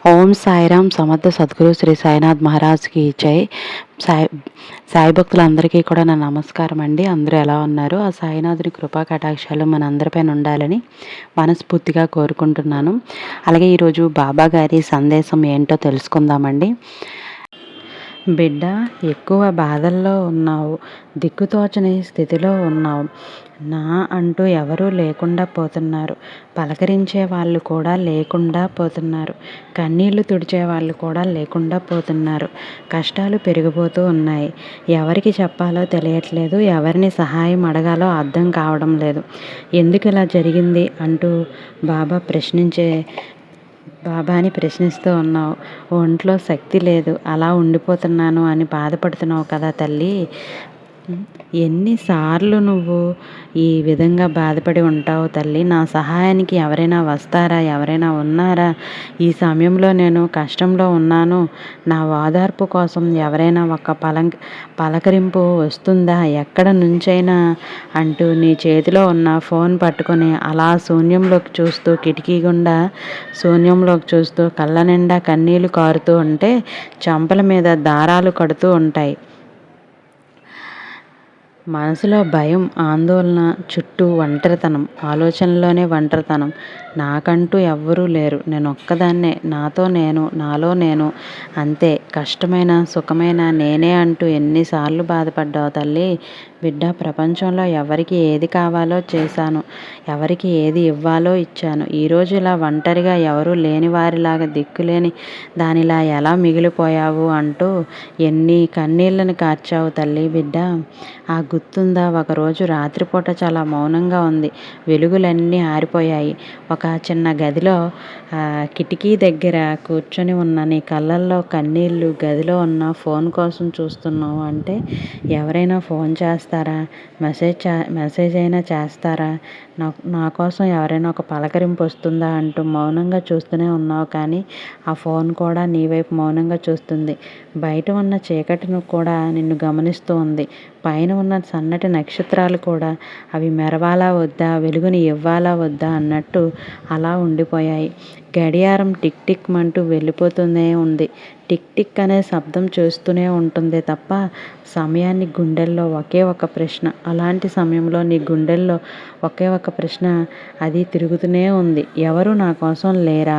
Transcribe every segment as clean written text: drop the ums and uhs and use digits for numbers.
ఓం సాయిరామ్ సమర్థ సద్గురు శ్రీ సాయినాథ్ మహారాజ్కి జై. సాయి భక్తులందరికీ కూడా నా నమస్కారం అండి. అందరూ ఎలా ఉన్నారు? ఆ సాయినాథుని కృపా కటాక్షాలు మన అందరిపైన ఉండాలని మనస్ఫూర్తిగా కోరుకుంటున్నాను. అలాగే ఈరోజు బాబా గారి సందేశం ఏంటో తెలుసుకుందామండి. బిడ్డ, ఎక్కువ బాధల్లో ఉన్నావు, దిక్కుతోచని స్థితిలో ఉన్నావు. నా అంటూ ఎవరూ లేకుండా పోతున్నారు. పలకరించే వాళ్ళు కూడా లేకుండా పోతున్నారు. కన్నీళ్లు తుడిచే వాళ్ళు కూడా లేకుండా పోతున్నారు. కష్టాలు పెరిగిపోతూ ఉన్నాయి. ఎవరికి చెప్పాలో తెలియట్లేదు. ఎవరిని సహాయం అడగాలో అర్థం కావడం లేదు. ఎందుకు ఇలా జరిగింది అంటూ బాబాని ప్రశ్నిస్తూ ఉన్నావు. ఒంట్లో శక్తి లేదు, అలా ఉండిపోతున్నాను అని బాధపడుతున్నావు కదా తల్లి. ఎన్నిసార్లు నువ్వు ఈ విధంగా బాధపడి ఉంటావు తల్లి. నా సహాయానికి ఎవరైనా వస్తారా? ఎవరైనా ఉన్నారా? ఈ సమయంలో నేను కష్టంలో ఉన్నాను, నా ఓదార్పు కోసం ఎవరైనా ఒక పలకరింపు వస్తుందా ఎక్కడ నుంచైనా అంటూ నీ చేతిలో ఉన్న ఫోన్ పట్టుకొని అలా శూన్యంలోకి చూస్తూ, కిటికీ గుండా శూన్యంలోకి చూస్తూ కళ్ళ నిండా కన్నీళ్లు కారుతూ ఉంటే చెంపల మీద దారాలు కడుతూ ఉంటాయి. మనసులో భయం, ఆందోళన, చుట్టూ ఒంటరితనం, ఆలోచనలోనే ఒంటరితనం. నాకంటూ ఎవ్వరూ లేరు, నేను ఒక్కదాన్నే, నాతో నేను, నాలో నేను, అంతే. కష్టమైన సుఖమైన నేనే అంటూ ఎన్నిసార్లు బాధపడ్డావు తల్లి. బిడ్డ, ప్రపంచంలో ఎవరికి ఏది కావాలో చేశాను, ఎవరికి ఏది ఇవ్వాలో ఇచ్చాను. ఈరోజు ఇలా ఒంటరిగా ఎవరూ లేని వారిలాగా, దిక్కులేని దానిలా ఎలా మిగిలిపోయావు అంటూ ఎన్ని కన్నీళ్లను కార్చావు తల్లి. బిడ్డ, ఆ గుర్తుందా? ఒకరోజు రాత్రిపూట చాలా మౌనంగా ఉంది. వెలుగులన్నీ ఆరిపోయాయి. ఒక చిన్న గదిలో కిటికీ దగ్గర కూర్చొని ఉన్న నీ కళ్ళల్లో కన్నీళ్ళు, గదిలో ఉన్న ఫోన్ కోసం చూస్తున్నావు. అంటే ఎవరైనా ఫోన్ చేస్తారా, మెసేజ్ అయినా చేస్తారా, నా కోసం ఎవరైనా ఒక పలకరింపు వస్తుందా అంటూ మౌనంగా చూస్తూనే ఉన్నావు. కానీ ఆ ఫోన్ కూడా నీ వైపు మౌనంగా చూస్తుంది. బయట ఉన్న చీకటిని కూడా నిన్ను గమనిస్తూ ఉంది. పైన ఉన్న సన్నటి నక్షత్రాలు కూడా అవి మెరవాలా వద్దా, వెలుగుని ఇవ్వాలా వద్దా అన్నట్టు అలా ఉండిపోయాయి. గడియారం టిక్ టిక్ మంటూ వెళ్ళిపోతూనే ఉంది. టిక్ టిక్ అనే శబ్దం చేస్తూనే ఉంటుంది తప్ప సమయాన్ని గుండెల్లో ఒకే ఒక ప్రశ్న. అలాంటి సమయంలో నీ గుండెల్లో ఒకే ఒక ప్రశ్న, అది తిరుగుతూనే ఉంది. ఎవరు నా కోసం లేరా?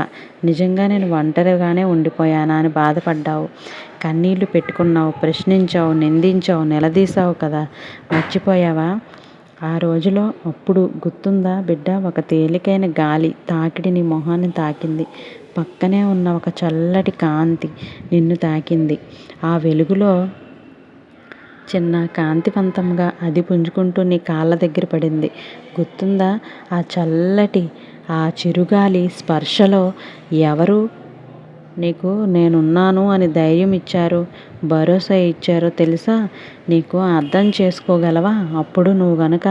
నిజంగా నేను ఒంటరిగానే ఉండిపోయానా అని బాధపడ్డావు. కన్నీళ్లు పెట్టుకున్నావు, ప్రశ్నించావు, నిందించావు, నిలదీశావు కదా. మర్చిపోయావా ఆ రోజులో? అప్పుడు గుర్తుందా బిడ్డ? ఒక తేలికైన గాలి తాకిడి నీ మొహాన్ని తాకింది. పక్కనే ఉన్న ఒక చల్లటి కాంతి నిన్ను తాకింది. ఆ వెలుగులో చిన్న కాంతివంతంగా అది పుంజుకుంటూ నీ కాళ్ళ దగ్గర పడింది. గుర్తుందా? ఆ చల్లటి ఆ చిరుగాలి స్పర్శలో ఎవరు నీకు నేనున్నాను అని ధైర్యం ఇచ్చారు, భరోసా ఇచ్చారో తెలుసా? నీకు అర్థం చేసుకోగలవా? అప్పుడు నువ్వు గనక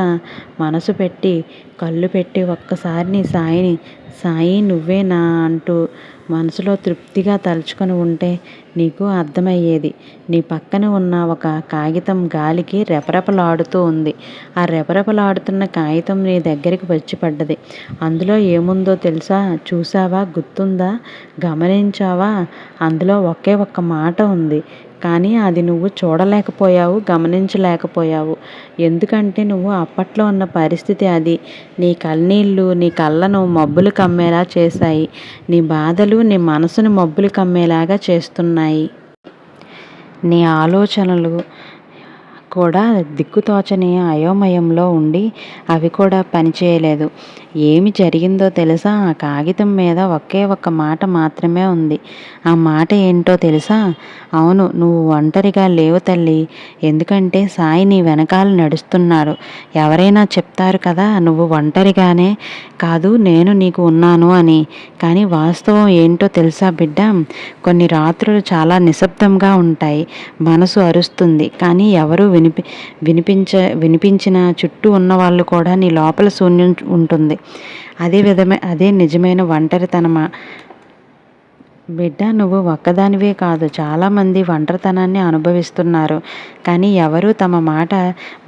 మనసు పెట్టి, కళ్ళు పెట్టి ఒక్కసారి నీ సాయి నువ్వేనా అంటూ మనసులో తృప్తిగా తలుచుకొని ఉంటే నీకు అర్థమయ్యేది. నీ పక్కన ఉన్న ఒక కాగితం గాలికి రెపరెపలాడుతూ ఉంది. ఆ రెపరెపలాడుతున్న కాగితం నీ దగ్గరికి వచ్చి పడ్డది. అందులో ఏముందో తెలుసా? చూసావా? గుర్తుందా? గమనించావా? అందులో ఒకే ఒక్క మాట ఉంది. కానీ అది నువ్వు చూడలేకపోయావు, గమనించలేకపోయావు. ఎందుకంటే నువ్వు అప్పట్లో ఉన్న పరిస్థితి అది. నీ కన్నీళ్ళు నీ కళ్ళను మబ్బులు కమ్మేలా చేశాయి. నీ బాధలు నీ మనసును మబ్బులు కమ్మేలాగా చేస్తున్నాయి. నీ ఆలోచనలు కూడా దిక్కుతోచని అయోమయంలో ఉండి అవి కూడా పనిచేయలేదు. ఏమి జరిగిందో తెలుసా? ఆ కాగితం మీద ఒకే ఒక్క మాట మాత్రమే ఉంది. ఆ మాట ఏంటో తెలుసా? అవును, నువ్వు ఒంటరిగా లేవు తల్లి. ఎందుకంటే సాయి నీ వెనకాల నడుస్తున్నాడు. ఎవరైనా చెప్తారు కదా నువ్వు ఒంటరిగానే కాదు, నేను నీకు ఉన్నాను అని. కానీ వాస్తవం ఏంటో తెలుసా బిడ్డ? కొన్ని రాత్రులు చాలా నిశ్శబ్దంగా ఉంటాయి. మనసు అరుస్తుంది, కానీ ఎవరు వినిపించిన చుట్టూ ఉన్న వాళ్ళు కూడా నీ లోపల శూన్యం ఉంటుంది. అదే నిజమైన ఒంటరితనమా? బిడ్డ, నువ్వు ఒక్కదానివే కాదు, చాలామంది ఒంటరితనాన్ని అనుభవిస్తున్నారు. కానీ ఎవరూ తమ మాట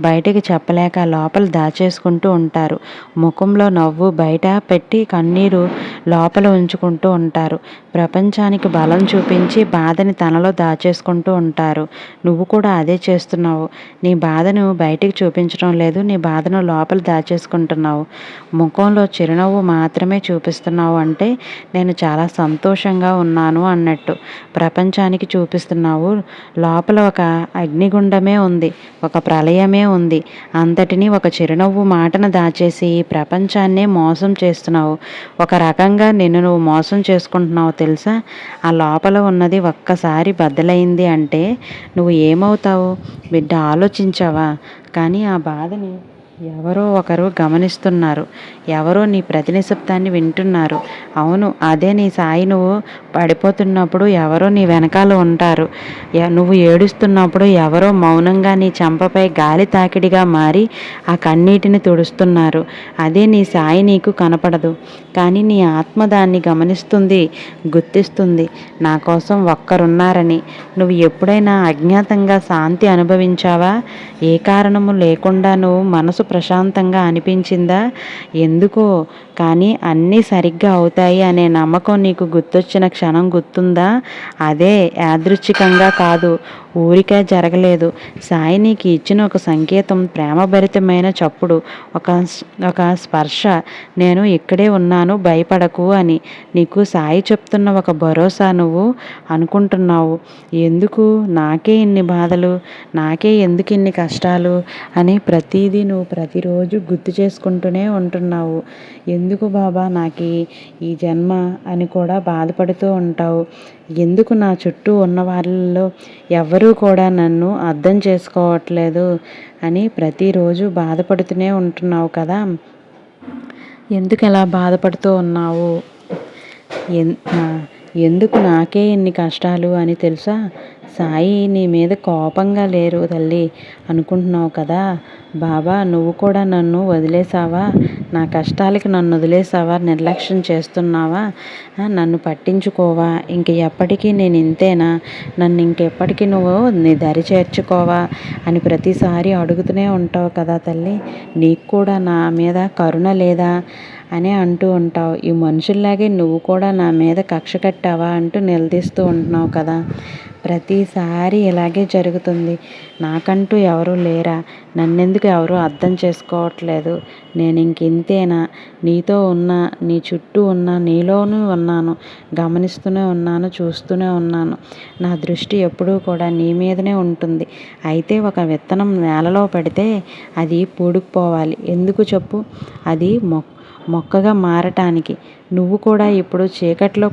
బయటికి చెప్పలేక లోపల దాచేసుకుంటూ ఉంటారు. ముఖంలో నవ్వు బయట పెట్టి కన్నీరు లోపల ఉంచుకుంటూ ఉంటారు. ప్రపంచానికి బలం చూపించి బాధని తనలో దాచేసుకుంటూ ఉంటారు. నువ్వు కూడా అదే చేస్తున్నావు. నీ బాధను బయటికి చూపించడం లేదు, నీ బాధను లోపల దాచేసుకుంటున్నావు. ముఖంలో చిరునవ్వు మాత్రమే చూపిస్తున్నావు అంటే నేను చాలా సంతోషంగా ఉన్నాను అన్నట్టు ప్రపంచానికి చూపిస్తున్నావు. లోపల ఒక అగ్నిగుండమే ఉంది, ఒక ప్రళయమే ఉంది. అంతటినీ ఒక చిరునవ్వు మాటను దాచేసి ప్రపంచాన్నే మోసం చేస్తున్నావు. ఒక రకంగా నిన్ను నువ్వు మోసం చేసుకుంటున్నావు తెలుసా. ఆ లోపల ఉన్నది ఒక్కసారి బద్దలైంది అంటే నువ్వు ఏమవుతావు బిడ్డ, ఆలోచించావా? కానీ ఆ బాధని ఎవరో ఒకరు గమనిస్తున్నారు, ఎవరో నీ ప్రతి నిశ్శబ్దాన్ని వింటున్నారు. అవును, అదే నీ సాయి. నువ్వు పడిపోతున్నప్పుడు ఎవరో నీ వెనకాల ఉంటారు. నువ్వు ఏడుస్తున్నప్పుడు ఎవరో మౌనంగా నీ చెంపపై గాలి తాకిడిగా మారి ఆ కన్నీటిని తుడుస్తున్నారు. అదే నీ సాయి నీకు కనపడదు, కానీ నీ ఆత్మ దాన్ని గమనిస్తుంది, గుర్తిస్తుంది. నా కోసం ఒక్కరున్నారని. నువ్వు ఎప్పుడైనా అజ్ఞాతంగా శాంతి అనుభవించావా? ఏ కారణము లేకుండా నువ్వు మనసు ప్రశాంతంగా అనిపించిందా? ఎందుకో కానీ అన్నీ సరిగ్గా అవుతాయి అనే నమ్మకం నీకు గుర్తొచ్చిన క్షణం గుర్తుందా? అదే యాదృచ్ఛికంగా కాదు, ఊరికే జరగలేదు. సాయి నీకు ఇచ్చిన ఒక సంకేతం, ప్రేమభరితమైన చప్పుడు, ఒక స్పర్శ. నేను ఇక్కడే ఉన్నాను, భయపడకు అని. నీకు సాయి చెప్తున్న ఒక భరోసా. నువ్వు అనుకుంటున్నావు, ఎందుకు నాకే ఇన్ని బాధలు, నాకే ఎందుకు ఇన్ని కష్టాలు అని ప్రతిదీ నువ్వు ప్రతిరోజు గుర్తు చేసుకుంటూనే ఉంటున్నావు. ఎందుకు బాబా నాకు ఈ జన్మ అని కూడా బాధపడుతూ ఉంటావు. ఎందుకు నా చుట్టూ ఉన్న వాళ్ళలో ఎవరూ కూడా నన్ను అర్థం చేసుకోవట్లేదు అని ప్రతిరోజు బాధపడుతూనే ఉంటున్నావు కదా. ఎందుకు ఎలా బాధపడుతూ ఉన్నావు? ఎందుకు నాకే ఇన్ని కష్టాలు అని తెలుసా. సాయి నీ మీద కోపంగా లేరు తల్లి అనుకుంటున్నావు కదా. బాబా, నువ్వు కూడా నన్ను వదిలేసావా? నా కష్టాలకి నన్ను వదిలేసావా? నిర్లక్ష్యం చేస్తున్నావా? నన్ను పట్టించుకోవా? ఇంక ఎప్పటికీ నేను ఇంతేనా? నన్ను ఇంకెప్పటికీ నువ్వు నీ దరి చేర్చుకోవా అని ప్రతిసారి అడుగుతూనే ఉంటావు కదా తల్లి. నీకు కూడా నా మీద కరుణ లేదా అని అంటూ ఉంటావు. ఈ మనుషుల్లాగే నువ్వు కూడా నా మీద కక్ష కట్టావా అంటూ నిలదీస్తూ ఉంటున్నావు కదా. ప్రతిసారి ఇలాగే జరుగుతుంది. నాకంటూ ఎవరూ లేరా? నన్నెందుకు ఎవరూ అర్థం చేసుకోవట్లేదు? నేను ఇంతేనా? నీతో ఉన్నా, నీ చుట్టూ ఉన్నా, నీలోనూ ఉన్నాను, గమనిస్తూనే ఉన్నాను, చూస్తూనే ఉన్నాను. నా దృష్టి ఎప్పుడూ కూడా నీ మీదనే ఉంటుంది. అయితే ఒక విత్తనం నేలలో పడితే అది పూడుకుపోవాలి. ఎందుకు చెప్పు? అది మొక్కగా మారటానికి. నువ్వు కూడా ఇప్పుడు చీకట్లో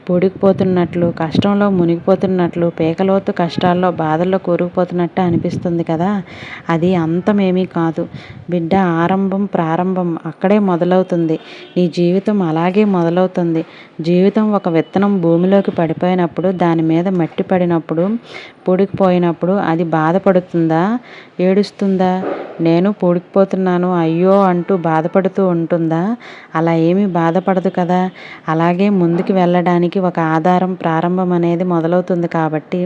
పొడిగిపోతున్నట్లు, కష్టంలో మునిగిపోతున్నట్లు, పేకలోతు కష్టాల్లో బాధల్లో కూరుకుపోతున్నట్టు అనిపిస్తుంది కదా. అది అంతమేమీ కాదు బిడ్డ. ప్రారంభం అక్కడే మొదలవుతుంది. నీ జీవితం అలాగే మొదలవుతుంది. జీవితం ఒక విత్తనం భూమిలోకి పడిపోయినప్పుడు, దాని మీద మట్టి పడినప్పుడు, పొడిగిపోయినప్పుడు అది బాధపడుతుందా? ఏడుస్తుందా? నేను పొడిగిపోతున్నాను అయ్యో అంటూ బాధపడుతూ ఉంటుందా? అలా ఏమీ బాధపడదు కదా. అలాగే ముందుకు వెళ్ళడానికి ఒక ఆధారం, ప్రారంభం అనేది మొదలవుతుంది. కాబట్టి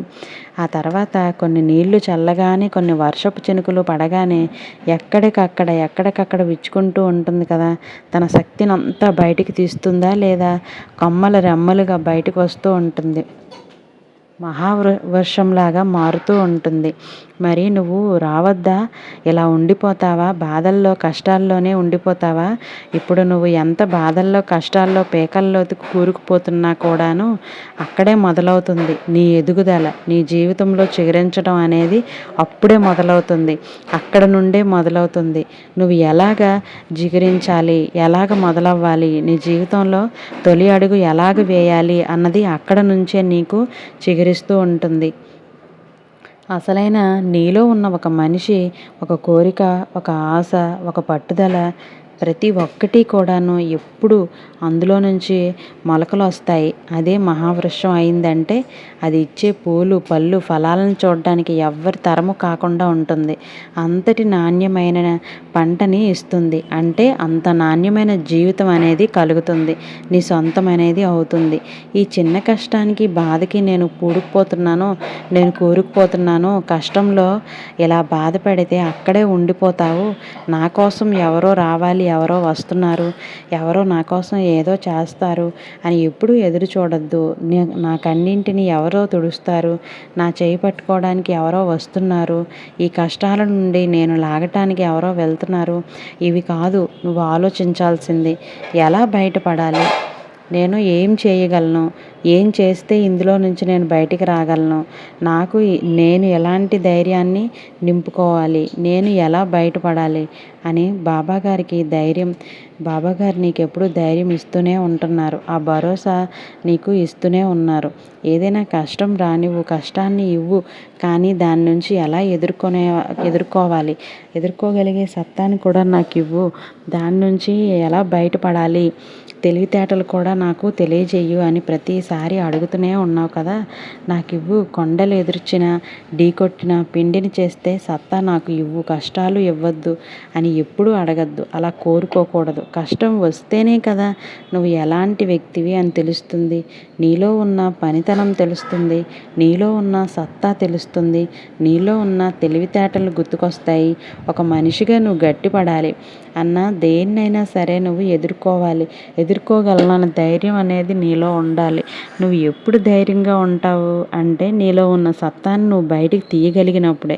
ఆ తర్వాత కొన్ని నీళ్లు చల్లగానే, కొన్ని వర్షపు చినుకులు పడగానే ఎక్కడికక్కడ విచ్చుకుంటూ ఉంటుంది కదా. తన శక్తిని అంతా బయటికి తీస్తుందా లేదా? కొమ్మల రెమ్మలుగా బయటకు వస్తూ ఉంటుంది. మహావర్షంలాగా మారుతూ ఉంటుంది. మరి నువ్వు రావద్దా? ఇలా ఉండిపోతావా? బాధల్లో, కష్టాల్లోనే ఉండిపోతావా? ఇప్పుడు నువ్వు ఎంత బాధల్లో, కష్టాల్లో, పేకల్లోకి కూరుకుపోతున్నా కూడాను అక్కడే మొదలవుతుంది నీ ఎదుగుదల. నీ జీవితంలో చిగురించడం అనేది అప్పుడే మొదలవుతుంది. అక్కడ నుండే మొదలవుతుంది. నువ్వు ఎలాగ జిగురించాలి, ఎలాగ మొదలవ్వాలి, నీ జీవితంలో తొలి అడుగు ఎలాగ వేయాలి అన్నది అక్కడ నుంచే నీకు చిగురిస్తూ ఉంటుంది. అసలైన నీలో ఉన్న ఒక మనిషి, ఒక కోరిక, ఒక ఆశ, ఒక పట్టుదల ప్రతి ఒక్కటి కూడాను ఎప్పుడు అందులో నుంచి మొలకలు వస్తాయి. అదే మహావృక్షం అయిందంటే అది ఇచ్చే పూలు పళ్ళు ఫలాలను చూడడానికి ఎవ్వరి తరము కాకుండా ఉంటుంది. అంతటి నాణ్యమైన పంటని ఇస్తుంది. అంటే అంత నాణ్యమైన జీవితం అనేది కలుగుతుంది. నీ సొంతం అనేది అవుతుంది. ఈ చిన్న కష్టానికి బాధకి నేను పూడుకుపోతున్నాను, నేను కూరుకుపోతున్నాను, కష్టంలో ఇలా బాధపడితే అక్కడే ఉండిపోతావు. నా కోసం ఎవరో రావాలి, ఎవరో వస్తున్నారు, ఎవరో నా కోసం ఏదో చేస్తారు అని ఎప్పుడూ ఎదురు చూడొద్దు. నా కన్నింటిని ఎవరో తుడుస్తారు, నా చేయి పట్టుకోవడానికి ఎవరో వస్తున్నారు, ఈ కష్టాల నుండి నేను లాగటానికి ఎవరో వెళ్తున్నారు, ఇవి కాదు నువ్వు ఆలోచించాల్సింది. ఎలా బయటపడాలి, నేను ఏం చేయగలను, ఏం చేస్తే ఇందులో నుంచి నేను బయటికి రాగలను, నేను ఎలాంటి ధైర్యాన్ని నింపుకోవాలి, నేను ఎలా బయటపడాలి అని బాబాగారికి బాబాగారు నీకు ఎప్పుడు ధైర్యం ఇస్తూనే ఉంటున్నారు. ఆ భరోసా నీకు ఇస్తూనే ఉన్నారు. ఏదైనా కష్టం రానివ్వు, కష్టాన్ని ఇవ్వు, కానీ దాని నుంచి ఎలా ఎదుర్కోవాలి, ఎదుర్కోగలిగే సత్తాన్ని కూడా నాకు ఇవ్వు, దాని నుంచి ఎలా బయటపడాలి, తెలివితేటలు కూడా నాకు తెలియజేయు అని ప్రతిసారి అడుగుతూనే ఉన్నావు కదా. నాకు ఇవ్వు, కొండలు ఎదుర్చిన, ఢీకొట్టిన, పిండిని చేస్తే సత్తా నాకు ఇవ్వు, కష్టాలు ఇవ్వద్దు అని ఎప్పుడూ అడగద్దు. అలా కోరుకోకూడదు. కష్టం వస్తేనే కదా నువ్వు ఎలాంటి వ్యక్తివి అని తెలుస్తుంది. నీలో ఉన్న పనితనం తెలుస్తుంది, నీలో ఉన్న సత్తా తెలుస్తుంది, నీలో ఉన్న తెలివితేటలు గుర్తుకొస్తాయి. ఒక మనిషిగా నువ్వు గట్టిపడాలి అన్న దేన్నైనా సరే నువ్వు ఎదుర్కోగలనన్న ధైర్యం అనేది నీలో ఉండాలి. నువ్వు ఎప్పుడు ధైర్యంగా ఉంటావు అంటే నీలో ఉన్న సత్తాన్ని నువ్వు బయటికి తీయగలిగినప్పుడే.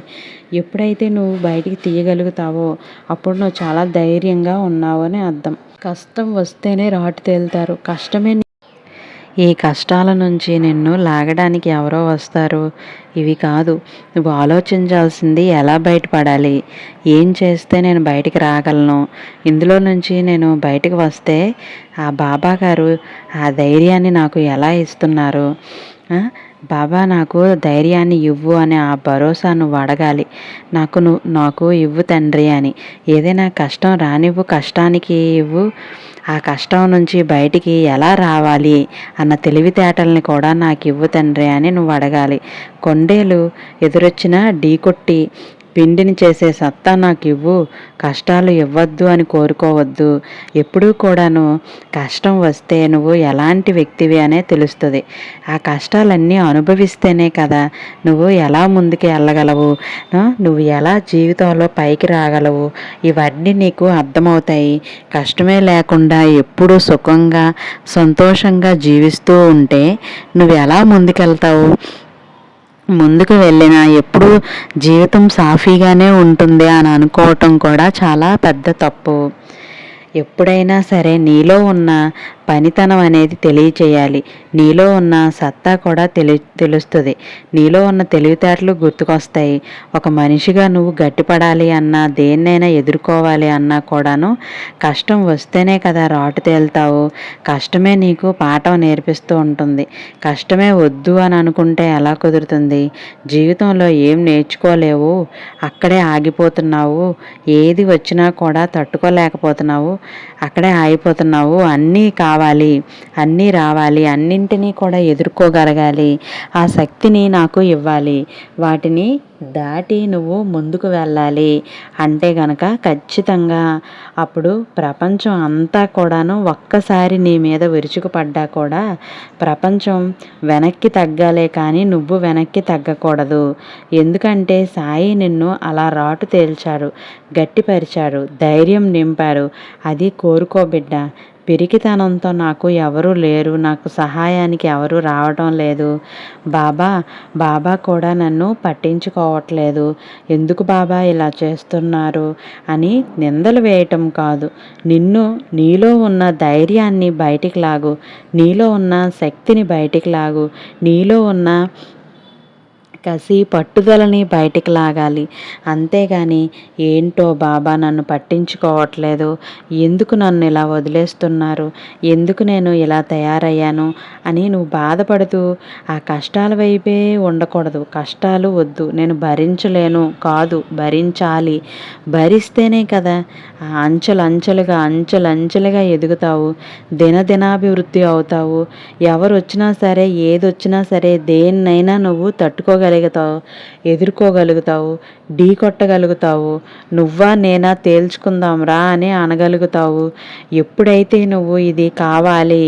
ఎప్పుడైతే నువ్వు బయటికి తీయగలుగుతావో అప్పుడు నువ్వు చాలా ధైర్యంగా ఉన్నావు అని అర్థం. కష్టం వస్తేనే రాటు తేలుతారు. ఈ కష్టాల నుంచి నిన్ను లాగడానికి ఎవరో వస్తారు, ఇవి కాదు. నువ్వు ఆలోచించాల్సింది ఎలా బయటపడాలి, ఏం చేస్తే నేను బయటికి రాగలను, ఇందులో నుంచి నేను బయటకు వస్తే ఆ బాబా గారు ఆ ధైర్యాన్ని నాకు ఎలా ఇస్తున్నారు. బాబా నాకు ధైర్యాన్ని ఇవ్వు అని ఆ భరోసా నువ్వు అడగాలి. నాకు ఇవ్వు తండ్రి అని. ఏదైనా కష్టం రానివ్వు, కష్టానికి ఇవ్వు, ఆ కష్టం నుంచి బయటికి ఎలా రావాలి అన్న తెలివితేటల్ని కూడా నాకు ఇవ్వు తండ్రి అని నువ్వు అడగాలి. కొండేలు ఎదురొచ్చినా ఢీకొట్టి పిండిని చేసే సత్తా నాకు ఇవ్వు, కష్టాలు ఇవ్వద్దు అని కోరుకోవద్దు. ఎప్పుడూ కూడాను కష్టం వస్తే నువ్వు ఎలాంటి వ్యక్తివి అనే తెలుస్తుంది. ఆ కష్టాలన్నీ అనుభవిస్తేనే కదా నువ్వు ఎలా ముందుకు వెళ్ళగలవు, నువ్వు ఎలా జీవితంలో పైకి రాగలవు, ఇవన్నీ నీకు అర్థమవుతాయి. కష్టమే లేకుండా ఎప్పుడూ సుఖంగా సంతోషంగా జీవిస్తూ ఉంటే నువ్వు ఎలా ముందుకెళ్తావు? ముందుకు వెళ్ళినా ఎప్పుడూ జీవితం సాఫీగానే ఉంటుంది అని అనుకోవటం కూడా చాలా పెద్ద తప్పు. ఎప్పుడైనా సరే నీలో ఉన్న పనితనం అనేది తెలియచేయాలి. నీలో ఉన్న సత్తా కూడా తెలుస్తుంది. నీలో ఉన్న తెలివితేటలు గుర్తుకొస్తాయి. ఒక మనిషిగా నువ్వు గట్టిపడాలి అన్నా, దేన్నైనా ఎదుర్కోవాలి అన్నా కూడాను కష్టం వస్తేనే కదా రాటు తేలుతావు. కష్టమే నీకు పాఠం నేర్పిస్తూ ఉంటుంది. కష్టమే వద్దు అని అనుకుంటే ఎలా కుదురుతుంది? జీవితంలో ఏం నేర్చుకోలేవు, అక్కడే ఆగిపోతున్నావు. ఏది వచ్చినా కూడా తట్టుకోలేకపోతున్నావు, అక్కడే ఆగిపోతున్నావు. అన్నీ కావాలి, అన్నీ రావాలి, అన్నింటినీ కూడా ఎదుర్కోగలగాలి. ఆ శక్తిని నాకు ఇవ్వాలి. వాటిని దాటి నువ్వు ముందుకు వెళ్ళాలి అంటే గనక ఖచ్చితంగా అప్పుడు ప్రపంచం అంతా కూడాను ఒక్కసారి నీ మీద విరుచుకుపడ్డా కూడా ప్రపంచం వెనక్కి తగ్గాలే కానీ నువ్వు వెనక్కి తగ్గకూడదు. ఎందుకంటే సాయి నిన్ను అలా రాటు తేల్చాడు, గట్టిపరిచాడు, ధైర్యం నింపారు. అది కోరుకో బిడ్డ. పిరికితనంతో నాకు ఎవరూ లేరు, నాకు సహాయానికి ఎవరూ రావడం లేదు, బాబా కూడా నన్ను పట్టించుకోవట్లేదు, ఎందుకు బాబా ఇలా చేస్తున్నారు అని నిందలు వేయటం కాదు. నీలో ఉన్న ధైర్యాన్ని బయటికి లాగు, నీలో ఉన్న శక్తిని బయటికి లాగు, నీలో ఉన్న కసి పట్టుదలని బయటికి లాగాలి. అంతేగాని ఏంటో బాబా నన్ను పట్టించుకోవట్లేదు, ఎందుకు నన్ను ఇలా వదిలేస్తున్నారు, ఎందుకు నేను ఇలా తయారయ్యాను అని నువ్వు బాధపడుతూ ఆ కష్టాల వైపే ఉండకూడదు. కష్టాలు వద్దు, నేను భరించలేను కాదు, భరించాలి. భరిస్తేనే కదా అంచెలంచెలుగా ఎదుగుతావు, దినదినాభివృద్ధి అవుతావు. ఎవరు వచ్చినా సరే, ఏదొచ్చినా సరే, దేన్నైనా నువ్వు తట్టుకోగలుగుతావు, ఎదుర్కోగలుగుతావు, ఢీ కొట్టగలుగుతావు. నువ్వా నేనా తేల్చుకుందాం రా అని అనగలుగుతావు. ఎప్పుడైతే నువ్వు ఇది కావాలి,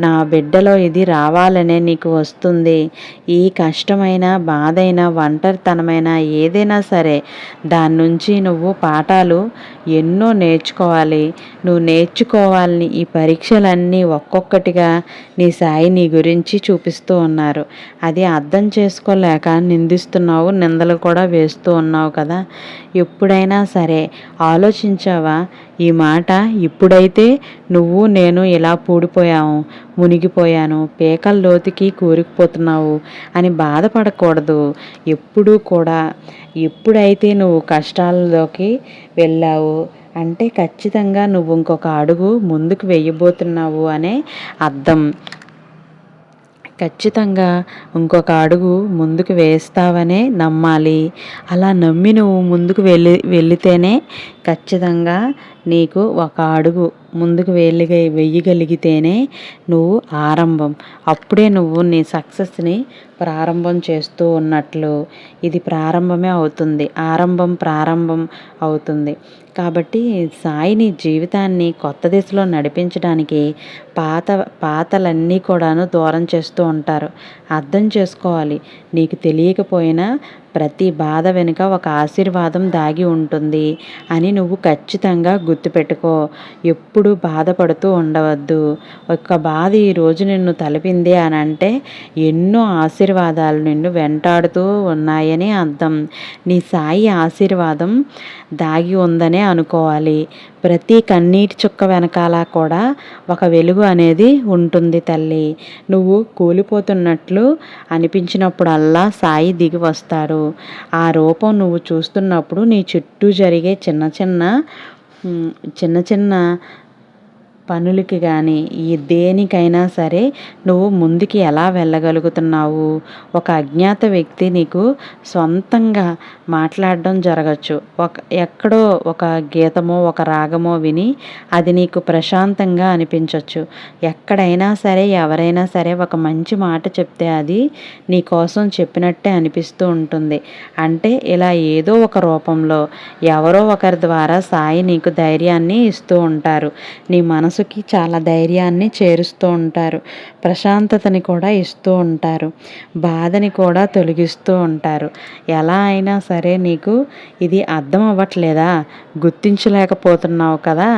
నా బిడ్డలో ఇది రావాలనే నీకు వస్తుంది, ఈ కష్టమైన బాధైన ఒంటరితనమైన ఏదైనా సరే దాని నుంచి నువ్వు పాఠాలు ఎన్నో నేర్చుకోవాలి. నువ్వు నేర్చుకోవాలని ఈ పరీక్షలన్నీ ఒక్కొక్కటిగా నీ సాయి నీ గురించి చూపిస్తూ ఉన్నారు. అది అర్థం చేసుకోలేక నిందిస్తున్నావు, నిందలు కూడా వేస్తూ ఉన్నావు కదా. ఎప్పుడైనా సరే ఆలోచించావా ఈ మాట? ఇప్పుడైతే నువ్వు నేను ఇలా పూడిపోయాము, మునిగిపోయాను, పేకల లోతుకి కూరుకుపోతున్నావు అని బాధపడకూడదు. ఎప్పుడూ కూడా ఎప్పుడైతే నువ్వు కష్టాల్లోకి వెళ్ళావు అంటే ఖచ్చితంగా నువ్వు ఇంకొక అడుగు ముందుకు వేయబోతున్నావు అనే అర్థం. ఖచ్చితంగా ఇంకొక అడుగు ముందుకు వేస్తావనే నమ్మాలి. అలా నమ్మి నువ్వు ముందుకు వెళితేనే ఖచ్చితంగా నీకు ఒక అడుగు ముందుకు వెయ్యగలిగితేనే నువ్వు ఆరంభం. అప్పుడే నువ్వు నీ సక్సెస్ని ప్రారంభం చేస్తూ ఉన్నట్లు. ఇది ప్రారంభమే అవుతుంది, ప్రారంభం అవుతుంది. కాబట్టి సాయిని జీవితాన్ని కొత్త దిశలో నడిపించడానికి పాతలన్నీ కూడాను దూరం చేస్తూ ఉంటారు. అర్థం చేసుకోవాలి. నీకు తెలియకపోయినా ప్రతి బాధ వెనుక ఒక ఆశీర్వాదం దాగి ఉంటుంది అని నువ్వు ఖచ్చితంగా గుర్తుపెట్టుకో. ఎప్పుడు బాధపడుతూ ఉండవద్దు. ఒక్క బాధ ఈరోజు నిన్ను తలపింది అని అంటే ఎన్నో ఆశీర్వాదాలు నిన్ను వెంటాడుతూ ఉన్నాయని అర్థం. నీ సాయి ఆశీర్వాదం దాగి ఉందనే అనుకోవాలి. ప్రతి కన్నీటి చుక్క వెనకాల కూడా ఒక వెలుగు అనేది ఉంటుంది తల్లి. నువ్వు కూలిపోతున్నట్లు అనిపించినప్పుడల్లా సాయి దిగి వస్తాడు. ఆ రూపం నువ్వు చూస్తున్నప్పుడు నీ చుట్టూ జరిగే చిన్న చిన్న పనులకి కానీ దేనికైనా సరే నువ్వు ముందుకి ఎలా వెళ్ళగలుగుతున్నావు. ఒక అజ్ఞాత వ్యక్తి నీకు సొంతంగా మాట్లాడడం జరగచ్చు. ఎక్కడో ఒక గీతమో ఒక రాగమో విని అది నీకు ప్రశాంతంగా అనిపించవచ్చు. ఎక్కడైనా సరే ఎవరైనా సరే ఒక మంచి మాట చెప్తే అది నీ కోసం చెప్పినట్టే అనిపిస్తూ ఉంటుంది. అంటే ఇలా ఏదో ఒక రూపంలో ఎవరో ఒకరి ద్వారా సాయి నీకు ధైర్యాన్ని ఇస్తూ ఉంటారు. నీ మనసుకి చాలా ధైర్యాన్ని చేరుస్తూ ఉంటారు. ప్రశాంతతని కూడా ఇస్తూ ఉంటారు. బాధని కూడా తొలగిస్తూ ఉంటారు. ఎలా అయినా సరే నీకు ఇది అర్థం అవ్వట్లేదా, గుర్తించలేకపోతున్నావు కదా.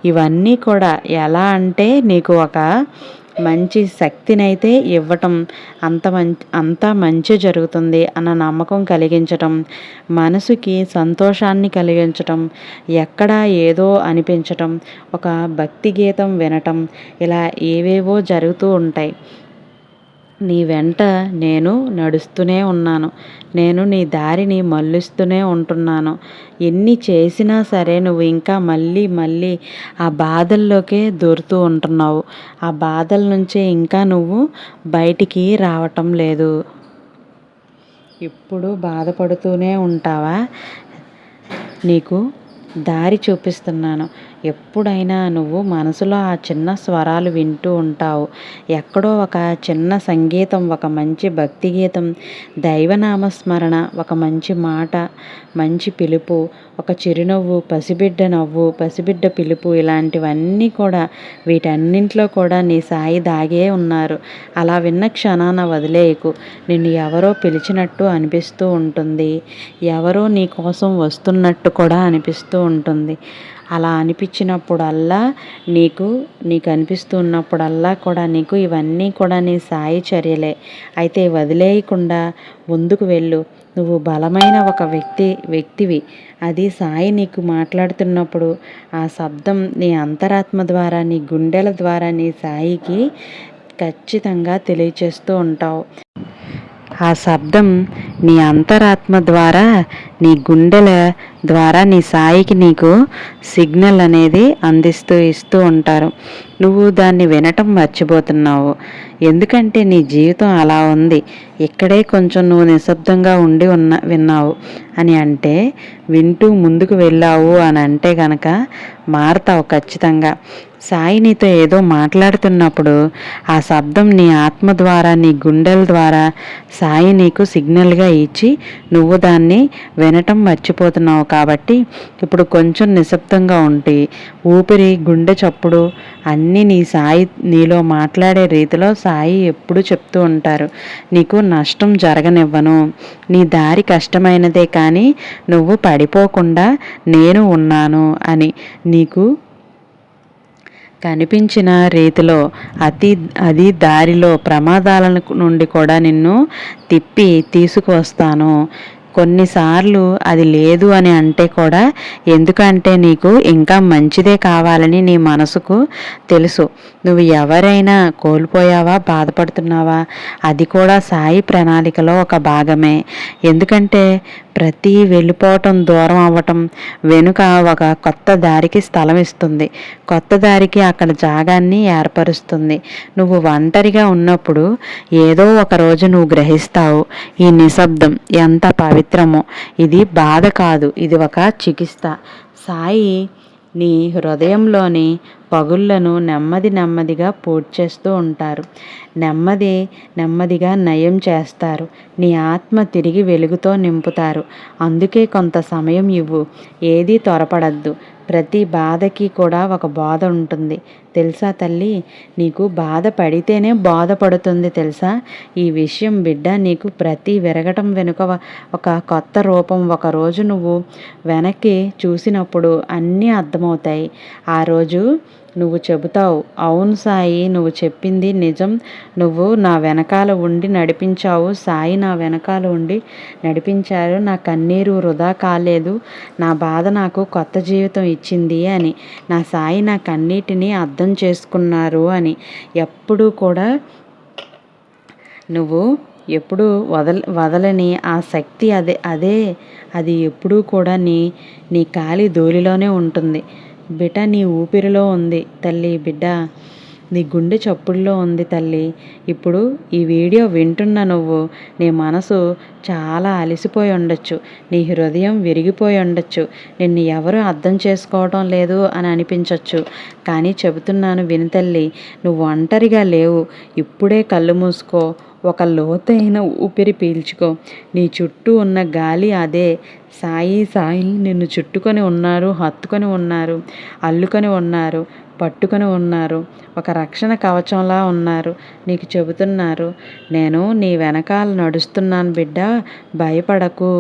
ఇవన్నీ కూడా ఎలా అంటే నీకు ఒక మంచి శక్తినైతే ఇవ్వటం, అంతా మంచి జరుగుతుంది అన్న నమ్మకం కలిగించటం, మనసుకి సంతోషాన్ని కలిగించటం, ఎక్కడ ఏదో అనిపించటం, ఒక భక్తి గీతం వినటం, ఇలా ఏవేవో జరుగుతూ ఉంటాయి. నీ వెంట నేను నడుస్తూనే ఉన్నాను. నేను నీ దారిని మళ్ళిస్తూనే ఉంటున్నాను. ఎన్ని చేసినా సరే నువ్వు ఇంకా మళ్ళీ ఆ బాధల్లోకే దూరుతూ ఉంటున్నావు. ఆ బాధల నుంచే ఇంకా నువ్వు బయటికి రావటం లేదు. ఇప్పుడు బాధపడుతూనే ఉంటావా? నీకు దారి చూపిస్తున్నాను. ఎప్పుడైనా నువ్వు మనసులో ఆ చిన్న స్వరాలు వింటూ ఉంటావు. ఎక్కడో ఒక చిన్న సంగీతం, ఒక మంచి భక్తి గీతం, దైవనామస్మరణ, ఒక మంచి మాట, మంచి పిలుపు, ఒక చిరునవ్వు, పసిబిడ్డ నవ్వు, పసిబిడ్డ పిలుపు, ఇలాంటివన్నీ కూడా వీటన్నింటిలో కూడా నీ సాయి దాగే ఉన్నారు. అలా విన్న క్షణాన వదిలేయకు. నిన్ను ఎవరో పిలిచినట్టు అనిపిస్తూ ఉంటుంది. ఎవరో నీ కోసం వస్తున్నట్టు కూడా అనిపిస్తూ ఉంటుంది. అలా అనిపించినప్పుడల్లా నీకు అనిపిస్తున్నప్పుడల్లా కూడా నీకు ఇవన్నీ కూడా నీ సాయి చర్యలే. అయితే వదిలేయకుండా ముందుకు వెళ్ళు. నువ్వు బలమైన ఒక వ్యక్తివి. అది సాయి నీకు మాట్లాడుతున్నప్పుడు ఆ శబ్దం నీ అంతరాత్మ ద్వారా, నీ గుండెల ద్వారా నీ సాయికి ఖచ్చితంగా తెలియచేస్తూ ఉంటావు. ఆ శబ్దం నీ అంతరాత్మ ద్వారా, నీ గుండెల ద్వారా నీ సాయికి నీకు సిగ్నల్ అనేది ఇస్తూ ఉంటారు. నువ్వు దాన్ని వినటం మర్చిపోతున్నావు. ఎందుకంటే నీ జీవితం అలా ఉంది. ఇక్కడే కొంచెం నువ్వు నిశ్శబ్దంగా ఉండి విన్నావు అని అంటే, వింటూ ముందుకు వెళ్ళావు అని అంటే కనుక మారతావు ఖచ్చితంగా. సాయి నీతో ఏదో మాట్లాడుతున్నప్పుడు ఆ శబ్దం నీ ఆత్మ ద్వారా, నీ గుండెల ద్వారా సాయి నీకు సిగ్నల్గా ఇచ్చి నువ్వు దాన్ని వినటం మర్చిపోతున్నావు. కాబట్టి ఇప్పుడు కొంచెం నిశ్శబ్దంగా ఉండి ఊపిరి, గుండె చప్పుడు అన్నీ నీ సాయి నీలో మాట్లాడే రీతిలో సాయి ఎప్పుడు చెప్తూ ఉంటారు. నీకు నష్టం జరగనివ్వను, నీ దారి కష్టమైనదే కానీ నువ్వు పడిపోకుండా నేను ఉన్నాను అని నీకు కనిపించిన రీతిలో అది దారిలో ప్రమాదాల నుండి కూడా నిన్ను తిప్పి తీసుకువస్తాను. కొన్నిసార్లు అది లేదు అని అంటే కూడా ఎందుకంటే నీకు ఇంకా మంచిదే కావాలని నీ మనసుకు తెలుసు. నువ్వు ఎవరైనా కోల్పోయావా, బాధపడుతున్నావా, అది కూడా సాయి ప్రణాళికలో ఒక భాగమే. ఎందుకంటే ప్రతి వెళ్ళిపోవటం, దూరం అవ్వటం వెనుక ఒక కొత్త దారికి స్థలం ఇస్తుంది, కొత్త దారికి అక్కడ జాగాన్ని ఏర్పరుస్తుంది. నువ్వు ఒంటరిగా ఉన్నప్పుడు ఏదో ఒక రోజు నువ్వు గ్రహిస్తావు, ఈ నిశ్శబ్దం ఎంత పవిత్రమో. ఇది బాధ కాదు, ఇది ఒక చికిత్స. సాయి నీ హృదయంలోని పగుళ్లను నెమ్మదిగా పూడ్చేస్తూ ఉంటారు. నెమ్మదిగా నయం చేస్తారు. నీ ఆత్మ తిరిగి వెలుగుతో నింపుతారు. అందుకే కొంత సమయం ఇవ్వు, ఏదీ త్వరపడద్దు. ప్రతి బాధకి కూడా ఒక బాధ ఉంటుంది తెలుసా తల్లి. నీకు బాధ పడితేనే బాధపడుతుంది తెలుసా. ఈ విషయం బిడ్డ నీకు ప్రతి విరగటం వెనుక ఒక కొత్త రూపం. ఒకరోజు నువ్వు వెనక్కి చూసినప్పుడు అన్నీ అర్థమవుతాయి. ఆ రోజు నువ్వు చెబుతావు, అవును సాయి, నువ్వు చెప్పింది నిజం. నువ్వు నా వెనకాల ఉండి నడిపించావు. సాయి నా వెనకాల ఉండి నడిపించారు. నా కన్నీరు వృధా కాలేదు. నా బాధ నాకు కొత్త జీవితం ఇచ్చింది అని. నా సాయి నా కన్నీటిని అర్థం చేసుకున్నారు అని. ఎప్పుడూ కూడా నువ్వు ఎప్పుడు వదలని ఆ శక్తి అది ఎప్పుడూ కూడా నీ కాలి ధూళిలోనే ఉంటుంది బిడ్డ. నీ ఊపిరిలో ఉంది తల్లి. బిడ్డ నీ గుండె చప్పుడులో ఉంది తల్లి. ఇప్పుడు ఈ వీడియో వింటున్న నువ్వు, నీ మనసు చాలా అలసిపోయి ఉండొచ్చు, నీ హృదయం విరిగిపోయి ఉండొచ్చు, నిన్ను ఎవరు అర్థం చేసుకోవడం లేదు అని అనిపించవచ్చు. కానీ చెబుతున్నాను విను తల్లి, నువ్వు ఒంటరిగా లేవు. ఇప్పుడే కళ్ళు మూసుకో, ఒక లోతైన ఊపిరి పీల్చుకో. నీ చుట్టూ ఉన్న గాలి అదే సాయి నిన్ను చుట్టుకొని ఉన్నారు, హత్తుకొని ఉన్నారు, అల్లుకొని ఉన్నారు, పట్టుకొని ఉన్నారు. ఒక రక్షణ కవచంలా ఉన్నారు. నీకు చెబుతున్నారు, నేను నీ వెనకాల నడుస్తున్నాను బిడ్డ, భయపడకు,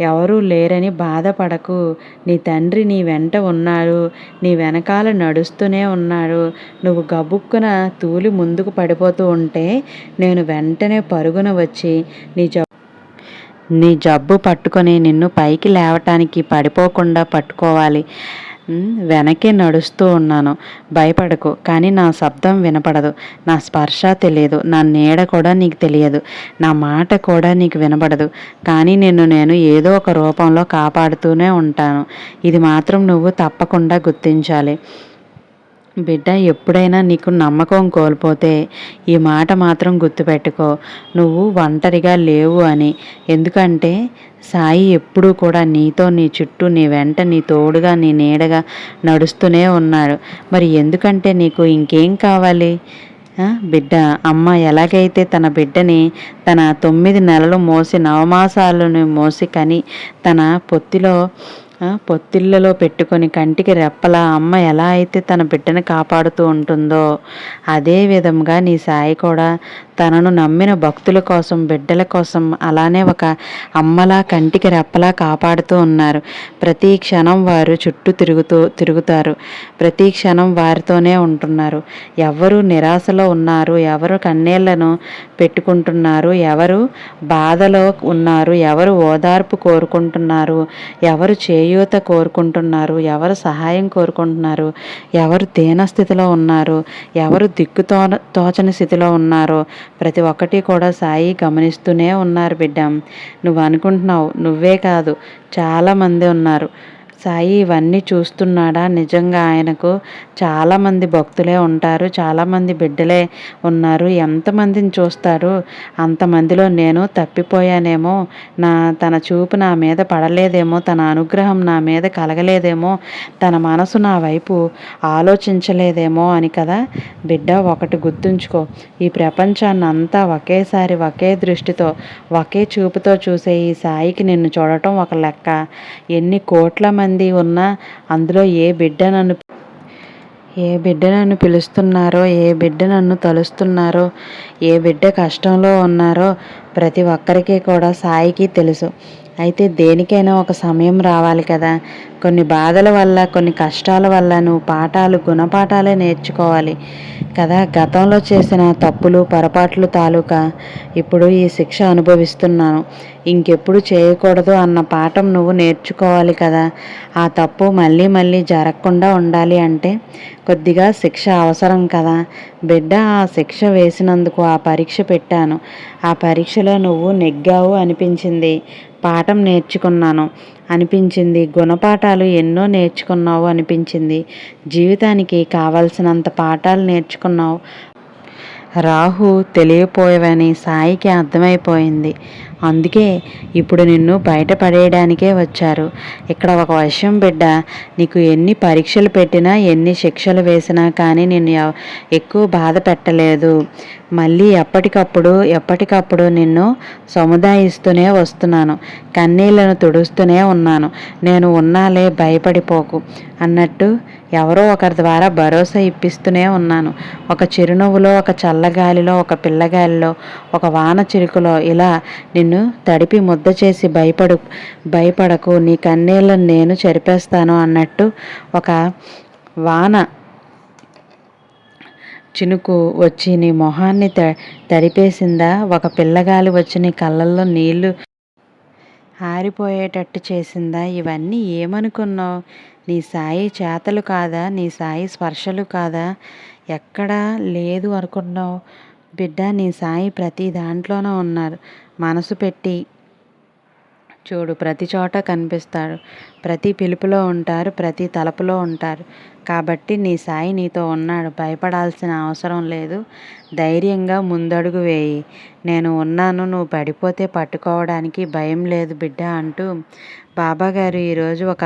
ఎవరూ లేరని బాధపడకు. నీ తండ్రి నీ వెంట ఉన్నాడు, నీ వెనకాల నడుస్తూనే ఉన్నాడు. నువ్వు గబుక్కున తూలి ముందుకు పడిపోతూ ఉంటే నేను వెంటనే పరుగున వచ్చి నీ జబ్బు పట్టుకొని నిన్ను పైకి లేవటానికి పడిపోకుండా పట్టుకోవాలి. వెనకే నడుస్తూ ఉన్నాను, భయపడకు. కానీ నా శబ్దం వినపడదు, నా స్పర్శ తెలియదు, నా నీడ కూడా నీకు తెలియదు, నా మాట కూడా నీకు వినపడదు. కానీ నేను ఏదో ఒక రూపంలో కాపాడుతూనే ఉంటాను. ఇది మాత్రం నువ్వు తప్పకుండా గుర్తించాలి బిడ్డ. ఎప్పుడైనా నీకు నమ్మకం కోల్పోతే ఈ మాట మాత్రం గుర్తుపెట్టుకో, నువ్వు ఒంటరిగా లేవు అని. ఎందుకంటే సాయి ఎప్పుడూ కూడా నీతో, నీ చుట్టూ, నీ వెంట, నీ తోడుగా, నీ నీడగా నడుస్తూనే ఉన్నాడు. మరి ఎందుకంటే నీకు ఇంకేం కావాలి బిడ్డ. అమ్మ ఎలాగైతే తన బిడ్డని తన 9 నెలలు మోసి, నవమాసాలను మోసి కని తన పొత్తిళ్ళలో పెట్టుకొని కంటికి రెప్పలా అమ్మ ఎలా అయితే తన బిడ్డను కాపాడుతూ ఉంటుందో, అదే విధంగా నీ సాయి కూడా తనను నమ్మిన భక్తుల కోసం, బిడ్డల కోసం అలానే ఒక అమ్మలా కంటికి రెప్పలా కాపాడుతూ ఉన్నారు. ప్రతి క్షణం వారు చుట్టూ తిరుగుతారు, ప్రతి క్షణం వారితోనే ఉంటున్నారు. ఎవరు నిరాశలో ఉన్నారు, ఎవరు కన్నీళ్లను పెట్టుకుంటున్నారు, ఎవరు బాధలో ఉన్నారు, ఎవరు ఓదార్పు కోరుకుంటున్నారు, ఎవరు చేయూత కోరుకుంటున్నారు, ఎవరు సహాయం కోరుకుంటున్నారు, ఎవరు దీనస్థితిలో ఉన్నారు, ఎవరు తోచని స్థితిలో ఉన్నారో ప్రతి ఒక్కటి కూడా సాయి గమనిస్తూనే ఉన్నారు బిడ్డ. నువ్వు అనుకుంటున్నావు, నువ్వే కాదు చాలామంది ఉన్నారు. సాయి ఇవన్నీ చూస్తున్నాడా? నిజంగా ఆయనకు చాలామంది భక్తులే ఉంటారు, చాలామంది బిడ్డలే ఉన్నారు. ఎంతమందిని చూస్తారు? అంతమందిలో నేను తప్పిపోయానేమో, తన చూపు నా మీద పడలేదేమో, తన అనుగ్రహం నా మీద కలగలేదేమో, తన మనసు నా వైపు ఆలోచించలేదేమో అని కదా బిడ్డ. ఒకటి గుర్తుంచుకో, ఈ ప్రపంచాన్ని అంతా ఒకేసారి ఒకే దృష్టితో ఒకే చూపుతో చూసే ఈ సాయికి నిన్ను చూడటం ఒక లెక్క. ఎన్ని కోట్ల మంది ఉన్నా అందులో ఏ బిడ్డ నన్ను పిలుస్తున్నారో, ఏ బిడ్డ నన్ను తలుస్తున్నారో, ఏ బిడ్డ కష్టంలో ఉన్నారో ప్రతి ఒక్కరికి కూడా సాయికి తెలుసు. అయితే దేనికైనా ఒక సమయం రావాలి కదా. కొన్ని బాధల వల్ల, కొన్ని కష్టాల వల్ల నువ్వు గుణపాఠాలే నేర్చుకోవాలి కదా. గతంలో చేసిన తప్పులు పొరపాట్లు తాలూకా ఇప్పుడు ఈ శిక్ష అనుభవిస్తున్నాను, ఇంకెప్పుడు చేయకూడదు అన్న పాఠం నువ్వు నేర్చుకోవాలి కదా. ఆ తప్పు మళ్ళీ మళ్ళీ జరగకుండా ఉండాలి అంటే కొద్దిగా శిక్ష అవసరం కదా బిడ్డ. ఆ శిక్ష వేసినందుకు ఆ పరీక్ష పెట్టాను. ఆ పరీక్షలో నువ్వు నెగ్గావు అనిపించింది, పాఠం నేర్చుకున్నాను అనిపించింది, గుణపాఠాలు ఎన్నో నేర్చుకున్నావు అనిపించింది, జీవితానికి కావలసినంత పాఠాలు నేర్చుకున్నావు. రాహు తెలియపోయేవని సాయికి అర్థమైపోయింది. అందుకే ఇప్పుడు నిన్ను బయటపడేయడానికే వచ్చారు. ఇక్కడ ఒక విషయం బిడ్డ, నీకు ఎన్ని పరీక్షలు పెట్టినా, ఎన్ని శిక్షలు వేసినా కానీ నిన్ను ఎక్కువ బాధ పెట్టలేదు. మళ్ళీ ఎప్పటికప్పుడు నిన్ను సముదాయిస్తూనే వస్తున్నాను, కన్నీళ్లను తుడుస్తూనే ఉన్నాను. నేను ఉన్నాలే, భయపడిపోకు అన్నట్టు ఎవరో ఒకరి ద్వారా భరోసా ఇప్పిస్తూనే ఉన్నాను. ఒక చిరునవ్వులో, ఒక చల్లగాలిలో, ఒక పిల్లగాలిలో, ఒక వాన చిరుకులో ఇలా నిన్ను తడిపి ముద్ద చేసి భయపడకు, నీ కన్నీళ్ళను నేను చెరిపేస్తాను అన్నట్టు ఒక వాన చినుకు వచ్చి నీ మొహాన్ని తడిపేసిందా? ఒక పిల్లగాలి వచ్చి నీ కళ్ళల్లో నీళ్లు ఆరిపోయేటట్టు చేసిందా? ఇవన్నీ ఏమనుకున్నావు? నీ సాయి చేతలు కాదా? నీ సాయి స్పర్శలు కాదా? ఎక్కడా లేదు అనుకున్నావు బిడ్డ. నీ సాయి ప్రతి దాంట్లోనూ ఉన్నారు. మనసు పెట్టి చూడు, ప్రతి చోట కనిపిస్తాడు, ప్రతి పిలుపులో ఉంటారు, ప్రతి తలపులో ఉంటారు. కాబట్టి నీ సాయి నీతో ఉన్నాడు, భయపడాల్సిన అవసరం లేదు. ధైర్యంగా ముందడుగు వేయి, నేను ఉన్నాను, నువ్వు పడిపోతే పట్టుకోవడానికి భయం లేదు బిడ్డ అంటూ బాబాగారు ఈరోజు ఒక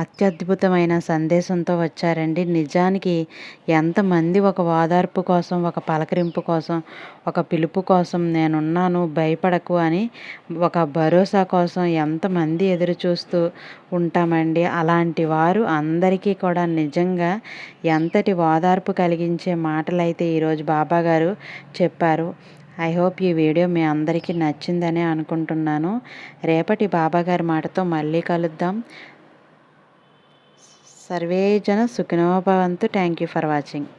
అత్యద్భుతమైన సందేశంతో వచ్చారండి. నిజానికి ఎంతమంది ఒక ఓదార్పు కోసం, ఒక పలకరింపు కోసం, ఒక పిలుపు కోసం, నేనున్నాను భయపడకు అని ఒక భరోసా కోసం ఎంతమంది ఎదురు చూస్తూ ఉంటామండి. అలాంటి వారు అందరికీ కూడా నిజంగా ఎంతటి ఓదార్పు కలిగించే మాటలైతే ఈరోజు బాబాగారు చెప్పారు. ఐ హోప్ ఈ వీడియో మీ అందరికీ నచ్చిందని అనుకుంటున్నాను. రేపటి బాబాగారి మాటతో మళ్ళీ కలుద్దాం. సర్వే జన సుఖినో భవంతు. Thank you for watching.